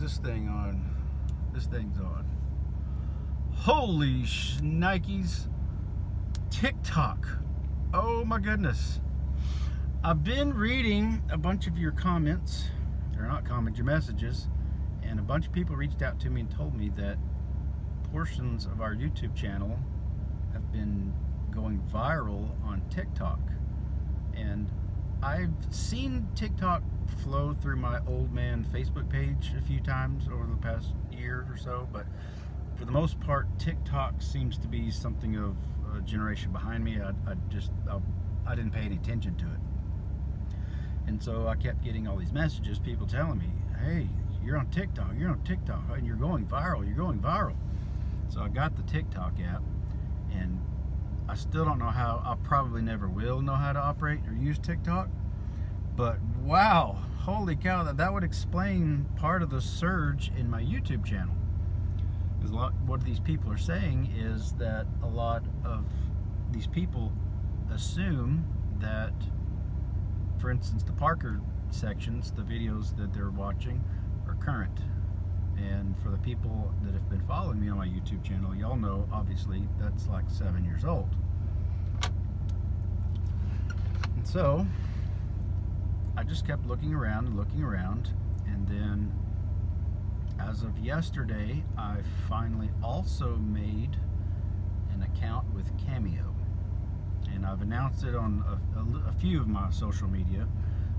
this thing on? This thing's on. Holy shnikes. TikTok. Oh my goodness. I've been reading a bunch of your comments. They're not comments, your messages. And a bunch of people reached out to me and told me that portions of our YouTube channel have been going viral on TikTok. And I've seen TikTok flow through my old man Facebook page a few times over the past year or so, but for the most part, TikTok seems to be something of a generation behind me. I didn't pay any attention to it. And so I kept getting all these messages, people telling me, hey, you're on TikTok, and you're going viral. So I got the TikTok app, and I still don't know how. I probably never will know how to operate or use TikTok, but wow, holy cow, that would explain part of the surge in my YouTube channel. Because what these people are saying is that a lot of these people assume that, for instance, the Parker sections, the videos that they're watching, are current. And for the people that have been following me on my YouTube channel, y'all know, obviously, that's like 7 years old. And so, I just kept looking around, and then, as of yesterday, I finally also made an account with Cameo. And I've announced it on a few of my social media,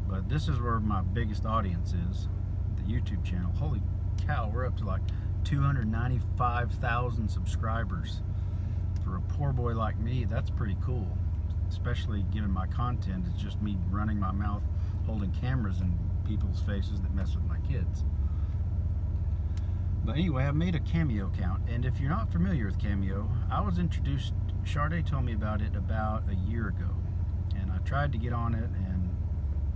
but this is where my biggest audience is, the YouTube channel. Holy cow, we're up to like 295,000 subscribers. For a poor boy like me, that's pretty cool, especially given my content is just me running my mouth holding cameras in people's faces that mess with my kids. But anyway, I made a Cameo account, and if you're not familiar with Cameo, I was introduced, Sade told me about it about a year ago, and I tried to get on it, and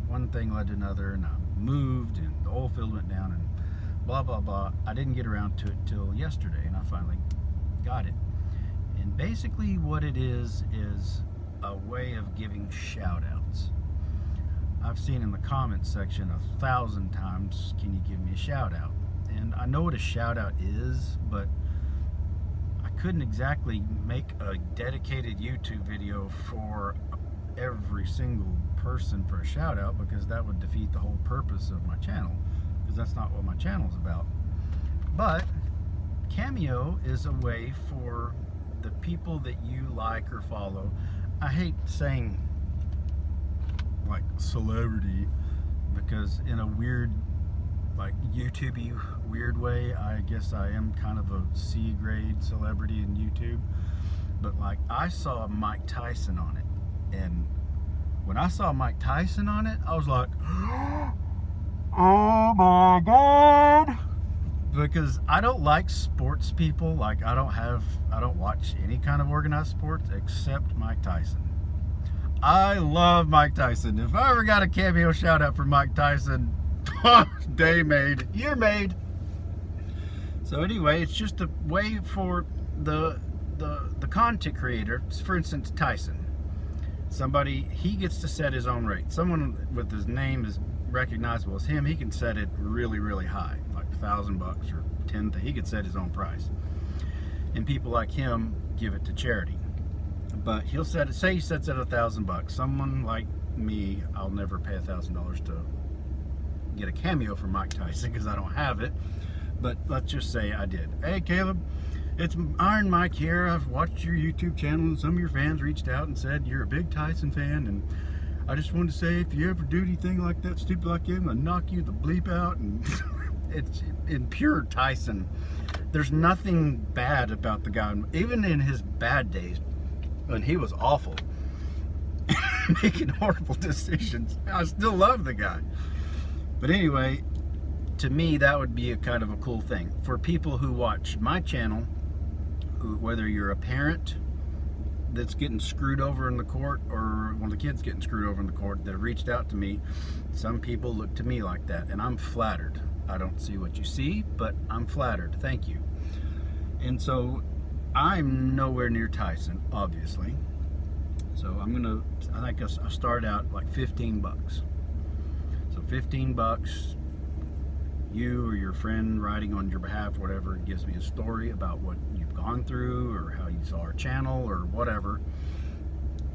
one thing led to another, and I moved, and the oil field went down, and blah blah blah. I didn't get around to it till yesterday, and I finally got it. And basically what it is a way of giving shout outs. I've seen in the comments section 1,000 times, can you give me a shout out? And I know what a shout out is, but I couldn't exactly make a dedicated YouTube video for every single person for a shout out, because that would defeat the whole purpose of my channel, because that's not what my channel is about. But Cameo is a way for the people that you like or follow. I hate saying like celebrity, because in a weird, like YouTube-y weird way, I guess I am kind of a C-grade celebrity in YouTube. But like, I saw Mike Tyson on it, and when I saw Mike Tyson on it, I was like, oh my God. Because I don't like sports people. Like, I don't watch any kind of organized sports except Mike Tyson. I love Mike Tyson. If I ever got a Cameo shout out for Mike Tyson, day made, year made. So anyway, it's just a way for the content creator, for instance, Tyson. Somebody, he gets to set his own rate. Someone with his name is recognizable as him, he can set it really, really high, like $1,000 or $10,000. He could set his own price. And people like him give it to charity. But he'll set it, say he sets it at $1,000. Someone like me, I'll never pay $1,000 to get a Cameo from Mike Tyson, because I don't have it. But let's just say I did. Hey Caleb, it's Iron Mike here. I've watched your YouTube channel, and some of your fans reached out and said you're a big Tyson fan, and I just wanted to say, if you ever do anything like that, stupid like him, I'll knock you the bleep out. And it's in pure Tyson. There's nothing bad about the guy, even in his bad days when he was awful, making horrible decisions. I still love the guy. But anyway, to me, that would be a kind of a cool thing for people who watch my channel, whether you're a parent that's getting screwed over in the court, or one of the kids getting screwed over in the court, that have reached out to me. Some people look to me like that, and I'm flattered. I don't see what you see, but I'm flattered. Thank you. And so I'm nowhere near Tyson, obviously. So I think I'll start out like $15. So $15, you or your friend writing on your behalf, whatever, gives me a story about what you've gone through or how you saw our channel or whatever,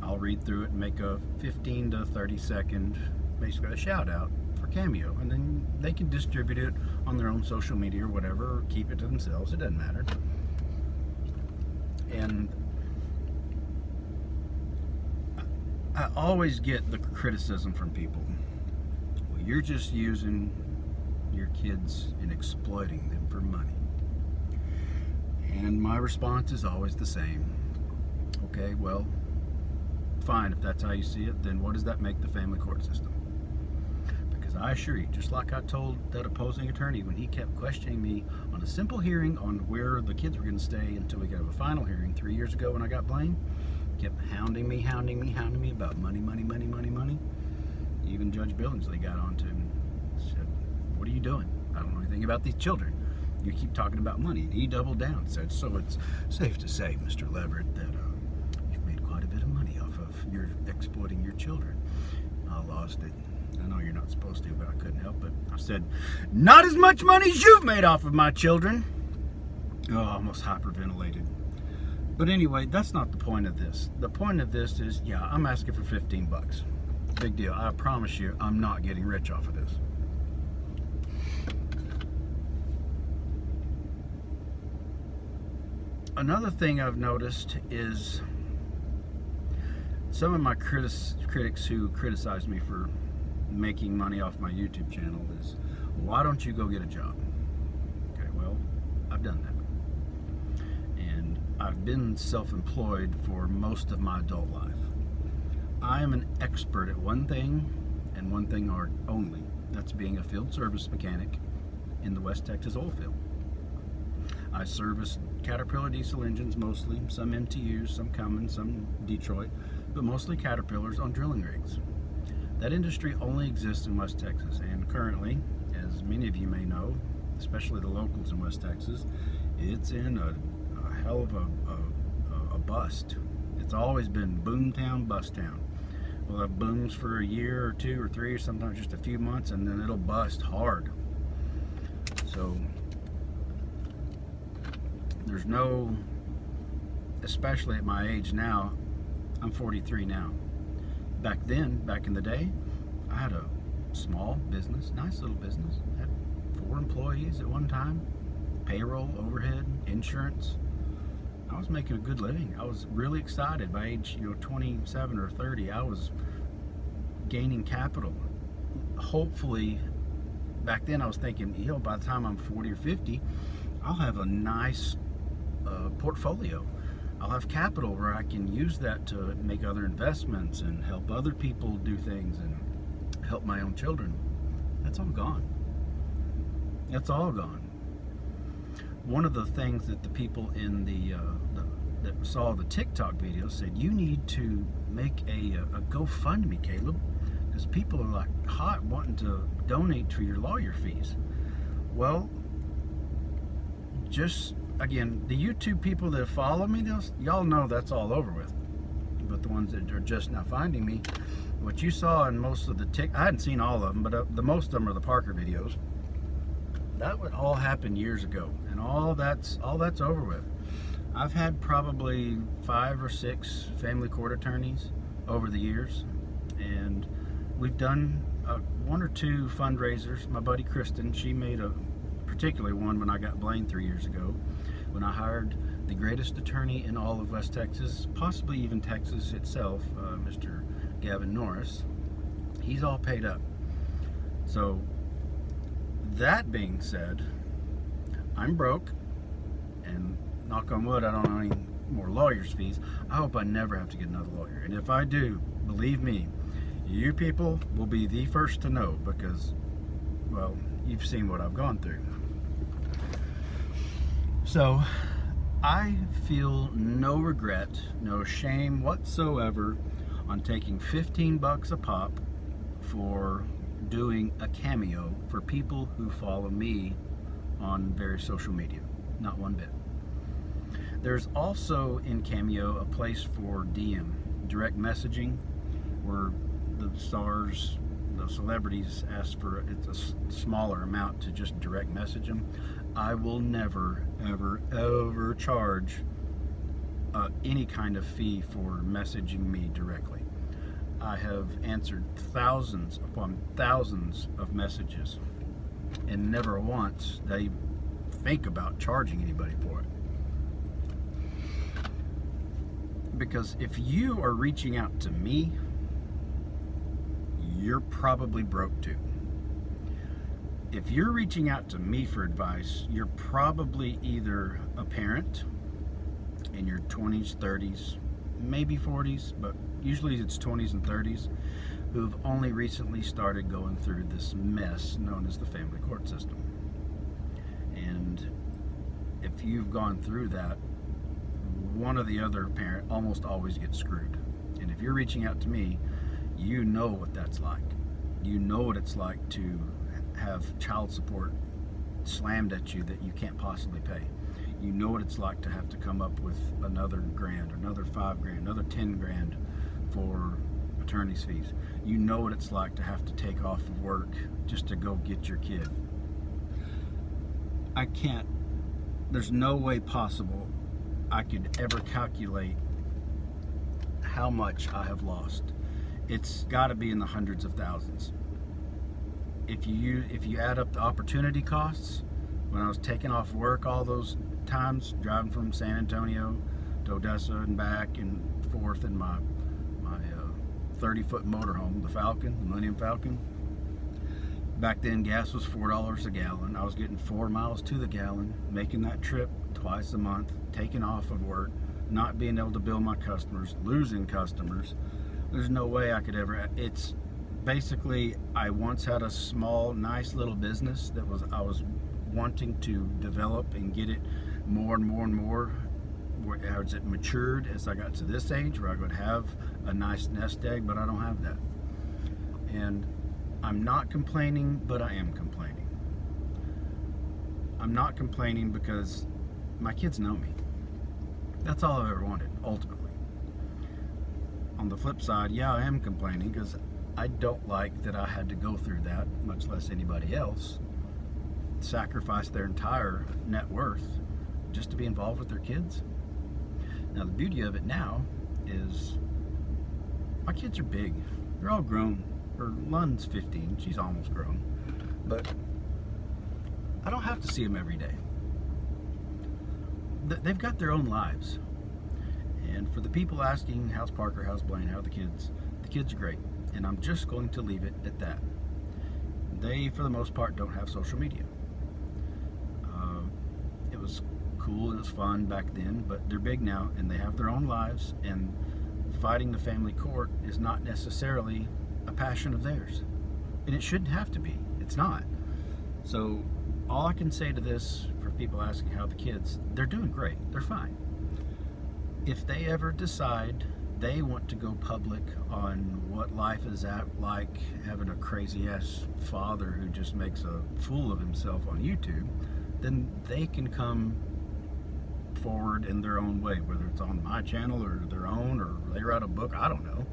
I'll read through it and make a 15 to 30 second, basically a shout out for Cameo, and then they can distribute it on their own social media or whatever, or keep it to themselves. It doesn't matter. And I always get the criticism from people. Well, you're just using your kids and exploiting them for money. And my response is always the same. Okay, well, fine, if that's how you see it, then what does that make the family court system? Because I assure you, just like I told that opposing attorney when he kept questioning me on a simple hearing on where the kids were going to stay until we got a final hearing 3 years ago when I got blamed, kept hounding me about money. Even Judge Billingsley got on to him and said, what are you doing? I don't know anything about these children. You keep talking about money. And he doubled down and said, so it's safe to say, Mr. Leverett, that you've made quite a bit of money off of your exploiting your children. I lost it. I know you're not supposed to, but I couldn't help it. I said, not as much money as you've made off of my children. Oh, almost hyperventilated. But anyway, that's not the point of this. The point of this is, yeah, I'm asking for 15 bucks. Big deal. I promise you, I'm not getting rich off of this. Another thing I've noticed is some of my critics who criticize me for making money off my YouTube channel is, why don't you go get a job? Okay, well, I've done that. And I've been self-employed for most of my adult life. I am an expert at one thing and one thing only. That's being a field service mechanic in the West Texas oil field. I service Caterpillar diesel engines mostly, some MTUs, some Cummins, some Detroit, but mostly Caterpillars on drilling rigs. That industry only exists in West Texas, and currently, as many of you may know, especially the locals in West Texas, it's in a hell of a bust. It's always been boom town, bust town. We'll have booms for a year or two or three, or sometimes just a few months, and then it'll bust hard. So there's no, especially at my age now, I'm 43 now. Back then, back in the day, I had a small business, nice little business. I had 4 employees at one time, payroll, overhead, insurance. I was making a good living. I was really excited. By age 27 or 30, I was gaining capital. Hopefully, back then I was thinking, by the time I'm 40 or 50, I'll have a nice portfolio. I'll have capital where I can use that to make other investments and help other people do things and help my own children. That's all gone. That's all gone. One of the things that the people in that saw the TikTok video said, you need to make a GoFundMe, Caleb, because people are like hot wanting to donate for your lawyer fees. Well, just again, the YouTube people that follow me, y'all know that's all over with. But the ones that are just now finding me, what you saw in most of the I hadn't seen all of them, but the most of them are the Parker videos. That would all happen years ago, and all that's over with. I've had probably 5 or 6 family court attorneys over the years, and we've done 1 or 2 fundraisers. My buddy Kristen, she made a particularly one when I got blamed 3 years ago, when I hired the greatest attorney in all of West Texas, possibly even Texas itself, Mr. Gavin Norris. He's all paid up. So that being said, I'm broke, and knock on wood, I don't know any more lawyer's fees. I hope I never have to get another lawyer, and if I do, believe me, you people will be the first to know, because, well, you've seen what I've gone through. So I feel no regret, no shame whatsoever on taking 15 bucks a pop for doing a cameo for people who follow me on various social media. Not one bit. There's also in Cameo a place for DM, direct messaging, where the stars, the celebrities ask for it's a smaller amount to just direct message them, I will never, ever, ever charge any kind of fee for messaging me directly. I have answered thousands upon thousands of messages, and never once they think about charging anybody for it. Because if you are reaching out to me, you're probably broke too. If you're reaching out to me for advice, you're probably either a parent in your 20s, 30s, maybe 40s, but usually it's 20s and 30s, who've only recently started going through this mess known as the family court system. And if you've gone through that, one or the other parent almost always gets screwed. And if you're reaching out to me, you know what that's like. You know what it's like to have child support slammed at you that you can't possibly pay. You know what it's like to have to come up with another grand, another $5,000, another $10,000 for attorney's fees. You know what it's like to have to take off of work just to go get your kid. I can't, there's no way possible I could ever calculate how much I have lost. It's got to be in the hundreds of thousands. If you add up the opportunity costs, when I was taking off work all those times, driving from San Antonio to Odessa and back and forth in my 30-foot motorhome, the Falcon, the Millennium Falcon. Back then, gas was $4 a gallon. I was getting 4 miles to the gallon, making that trip twice a month, taking off of work, not being able to bill my customers, losing customers. There's no way I could ever. It's basically, I once had a small, nice little business that I was wanting to develop and get it more and more and more as it matured, as I got to this age where I would have a nice nest egg, but I don't have that. And I'm not complaining, but I am complaining. I'm not complaining because my kids know me. That's all I've ever wanted, ultimately. On the flip side, yeah, I am complaining because I don't like that I had to go through that, much less anybody else, sacrifice their entire net worth just to be involved with their kids. Now, the beauty of it now is my kids are big. They're all grown. Lun's 15. She's almost grown. But I don't have to see them every day. They've got their own lives. And for the people asking, how's Parker, how's Blaine, how are the kids are great. And I'm just going to leave it at that. They, for the most part, don't have social media. It was cool, it was fun back then, but they're big now and they have their own lives, and fighting the family court is not necessarily a passion of theirs. And it shouldn't have to be. It's not. So all I can say to this, for people asking how the kids, they're doing great. They're fine. If they ever decide they want to go public on what life is like having a crazy ass father who just makes a fool of himself on YouTube, then they can come forward in their own way, whether it's on my channel or their own, or they write a book, I don't know.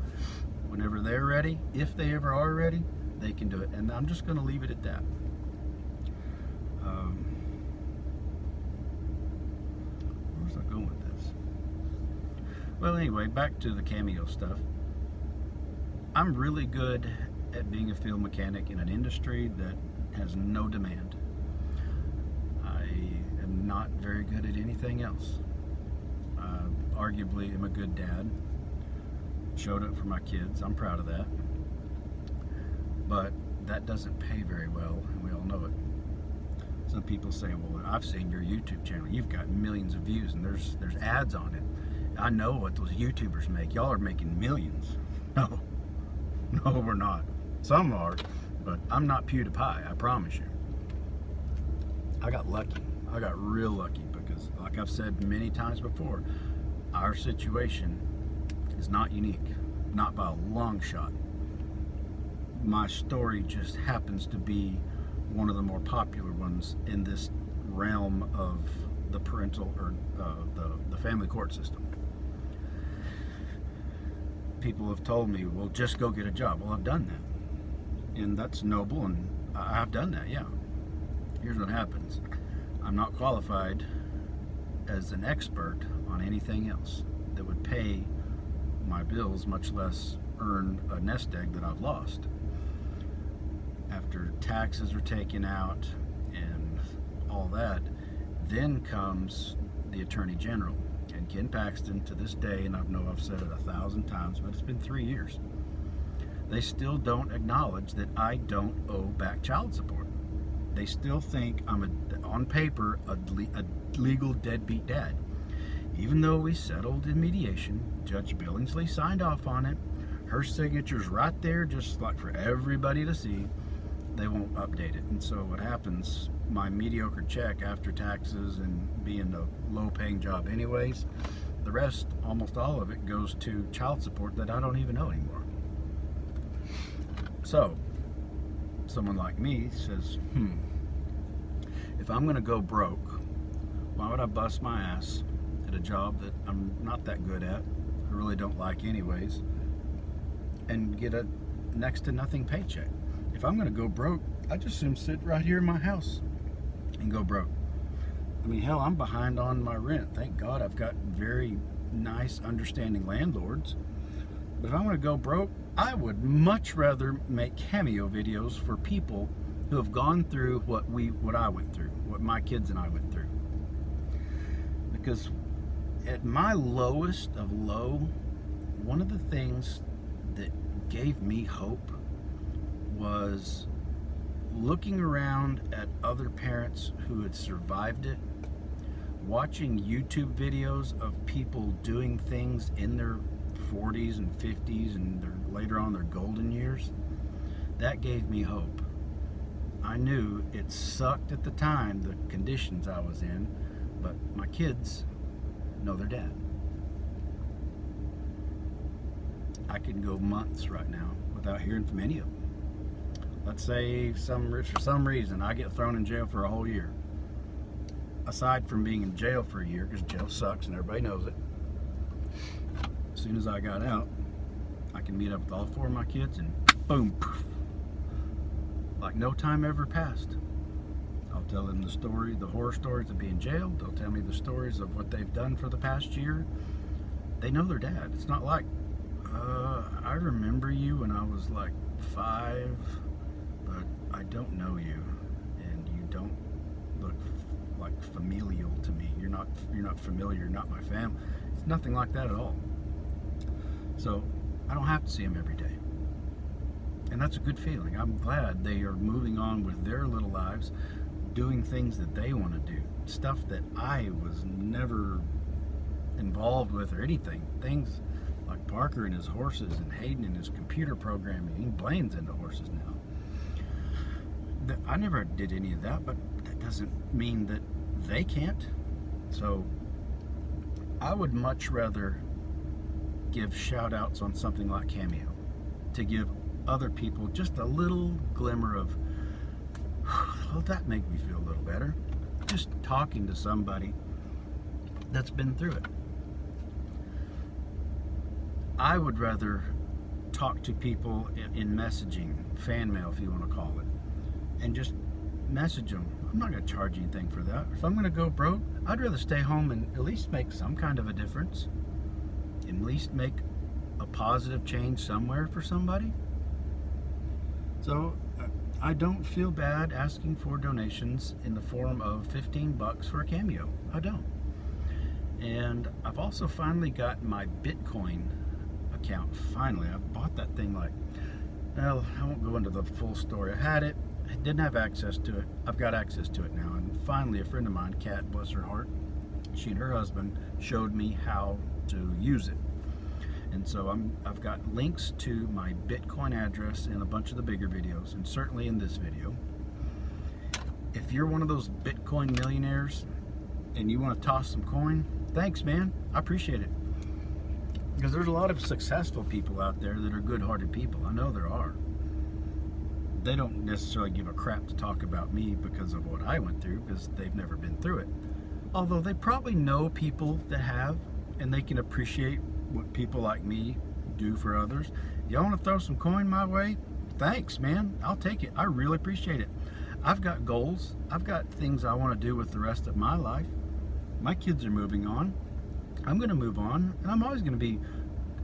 Whenever they're ready, if they ever are ready, they can do it. And I'm just going to leave it at that. Where's I going with this? Well, anyway, back to the Cameo stuff. I'm really good at being a field mechanic in an industry that has no demand. I am not very good at anything else. Arguably, I'm a good dad. Showed up for my kids. I'm proud of that. But that doesn't pay very well, and we all know it. Some people say, well, I've seen your YouTube channel. You've got millions of views, and there's ads on it. I know what those YouTubers make. Y'all are making millions. No, we're not. Some are, but I'm not PewDiePie, I promise you. I got lucky. I got real lucky because, like I've said many times before, our situation is not unique, not by a long shot. My story just happens to be one of the more popular ones in this realm of the parental or the family court system. People have told me, well, just go get a job. Well, I've done that. and that's noble, and I've done that, yeah. Here's what happens. I'm not qualified as an expert on anything else that would pay my bills, much less earn a nest egg that I've lost. After taxes are taken out and all that, then comes the Attorney General. And Ken Paxton, to this day, and I know I've said it 1,000 times, but it's been 3 years, they still don't acknowledge that I don't owe back child support. They still think I'm, on paper, a legal deadbeat dad. Even though we settled in mediation, Judge Billingsley signed off on it, her signature's right there, just like for everybody to see. They won't update it. And so what happens, my mediocre check after taxes and being a low-paying job anyways, the rest, almost all of it, goes to child support that I don't even owe anymore. So, someone like me says, if I'm gonna go broke, why would I bust my ass at a job that I'm not that good at, I really don't like anyways, and get a next to nothing paycheck? If I'm gonna go broke, I just assume sit right here in my house and go broke. I mean, hell, I'm behind on my rent. Thank God I've got very nice, understanding landlords. But if I'm gonna go broke, I would much rather make Cameo videos for people who have gone through what I went through, what my kids and I went through. Because at my lowest of low, one of the things that gave me hope was looking around at other parents who had survived it, watching YouTube videos of people doing things in their 40s and 50s and later on their golden years. That gave me hope. I knew it sucked at the time, the conditions I was in, but my kids know their dad. I can go months right now without hearing from any of them. Let's say for some reason I get thrown in jail for a whole year. Aside from being in jail for a year, because jail sucks and everybody knows it, as soon as I got out, I can meet up with all 4 of my kids and boom, poof, like no time ever passed. I'll tell them the story, the horror stories of being jailed. They'll tell me the stories of what they've done for the past year. They know their dad. It's not like, I remember you when I was like 5, but I don't know you, and you don't look like familial to me. You're not familiar. You're not my family. It's nothing like that at all. So I don't have to see them every day, and that's a good feeling. I'm glad they are moving on with their little lives, doing things that they want to do, stuff that I was never involved with or anything. Things like Parker and his horses and Hayden and his computer programming. He Blaine's into horses now. I never did any of that, but that doesn't mean that they can't. So I would much rather give shout outs on something like Cameo to give other people just a little glimmer of, well, that made me feel a little better. Just talking to somebody that's been through it. I would rather talk to people in messaging, fan mail if you want to call it, and just message them. I'm not going to charge anything for that. If I'm going to go broke, I'd rather stay home and at least make some kind of a difference, at least make a positive change somewhere for somebody. So I don't feel bad asking for donations in the form of $15 for a Cameo. I don't. And I've also finally got my Bitcoin account. Finally, I bought that thing like, well, I won't go into the full story. I had it, I didn't have access to it. I've got access to it now. And finally, a friend of mine, Kat, bless her heart, she and her husband showed me how to use it. And so I've got links to my Bitcoin address in a bunch of the bigger videos, and certainly in this video. If you're one of those Bitcoin millionaires and you want to toss some coin, thanks, man. I appreciate it. Because there's a lot of successful people out there that are good-hearted people. I know there are. They don't necessarily give a crap to talk about me because of what I went through, because they've never been through it. Although they probably know people that have, and they can appreciate what people like me do for others. Y'all want to throw some coin my way? thanks, man. I'll take it. I really appreciate it. I've got goals. I've got things I want to do with the rest of my life. My kids are moving on. I'm going to move on, and I'm always going to be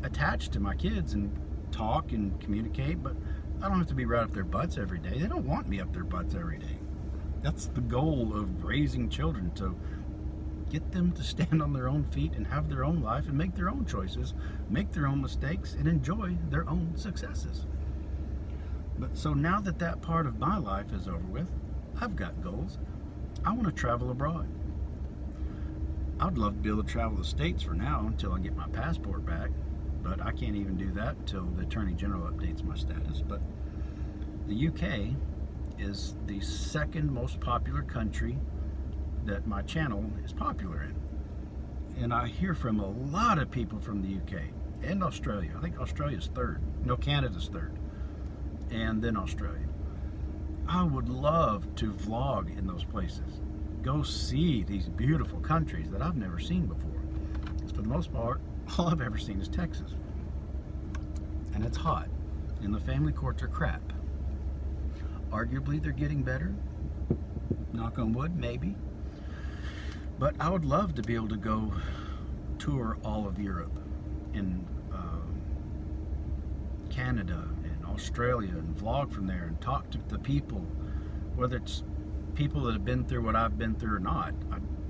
attached to my kids and talk and communicate, but I don't have to be right up their butts every day. They don't want me up their butts every day. That's the goal of raising children, to get them to stand on their own feet and have their own life and make their own choices, make their own mistakes, and enjoy their own successes. But so now that that part of my life is over with, I've got goals. I want to travel abroad. I'd love to be able to travel the States for now until I get my passport back, but I can't even do that until the Attorney General updates my status. But the UK is the second most popular country that my channel is popular in. And I hear from a lot of people from the UK and Australia. I think Australia's third. No, Canada's third. And then Australia. I would love to vlog in those places. Go see these beautiful countries that I've never seen before. Because for the most part, all I've ever seen is Texas. And it's hot. And the family courts are crap. Arguably, they're getting better. Knock on wood, maybe. But I would love to be able to go tour all of Europe and Canada and Australia and vlog from there and talk to the people, whether it's people that have been through what I've been through or not.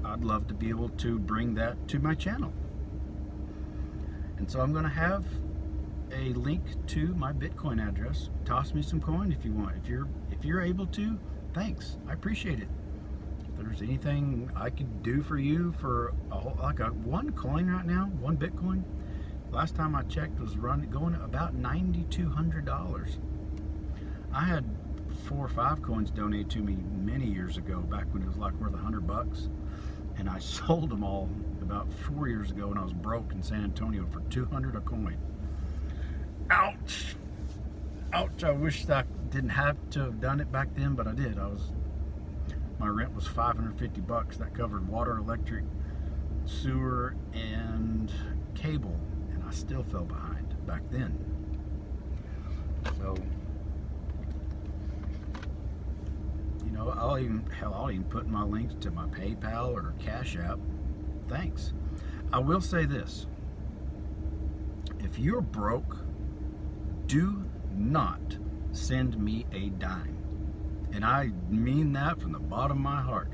I'd love to be able to bring that to my channel. And so I'm going to have a link to my Bitcoin address. Toss me some coin if you want. If you're able to, thanks. I appreciate it. If there's anything I could do for you for one coin right now, one Bitcoin, last time I checked was going about $9,200. I had 4 or 5 coins donated to me many years ago, back when it was like worth $100, and I sold them all about 4 years ago when I was broke in San Antonio for $200 a coin. Ouch! Ouch! I wish I didn't have to have done it back then, but I did. My rent was $550. That covered water, electric, sewer, and cable, and I still fell behind back then. So, you know, I'll even put my links to my PayPal or CashApp. Thanks. I will say this: if you're broke, do not send me a dime. And I mean that from the bottom of my heart.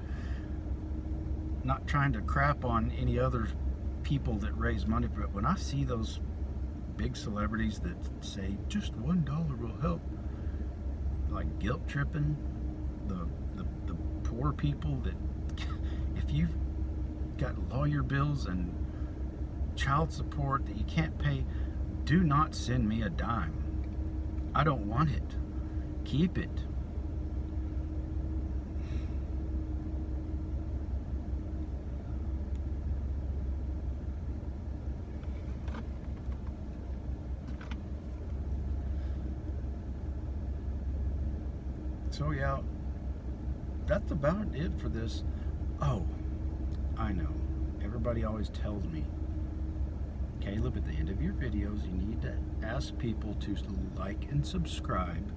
Not trying to crap on any other people that raise money, but when I see those big celebrities that say just $1 will help, like guilt tripping the poor people, that if you've got lawyer bills and child support that you can't pay, do not send me a dime. I don't want it. Keep it. So yeah, that's about it for this. Oh, I know. Everybody always tells me, Caleb, at the end of your videos, you need to ask people to like and subscribe.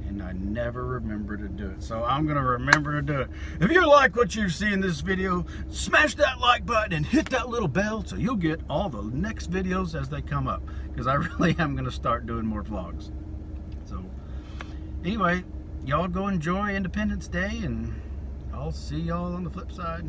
And I never remember to do it. So I'm going to remember to do it. If you like what you see in this video, smash that like button and hit that little bell so you'll get all the next videos as they come up. Because I really am going to start doing more vlogs. So anyway, y'all go enjoy Independence Day, and I'll see y'all on the flip side.